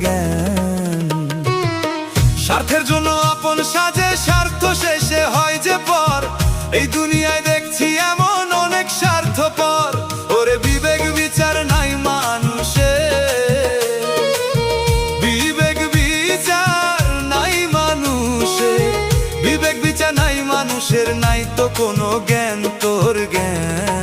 জ্ঞান। স্বার্থের জন্য আপন সাজে, স্বার্থ শেষে হয় যে পর। এই দুনিয়ায় দেখছি এমন অনেক স্বার্থপর। ওরে বিবেক বিচার নাই মানুষের, বিবেক বিচার নাই মানুষের, বিবেক বিচার নাই মানুষের, নাই তো কোনো জ্ঞান তোর জ্ঞান।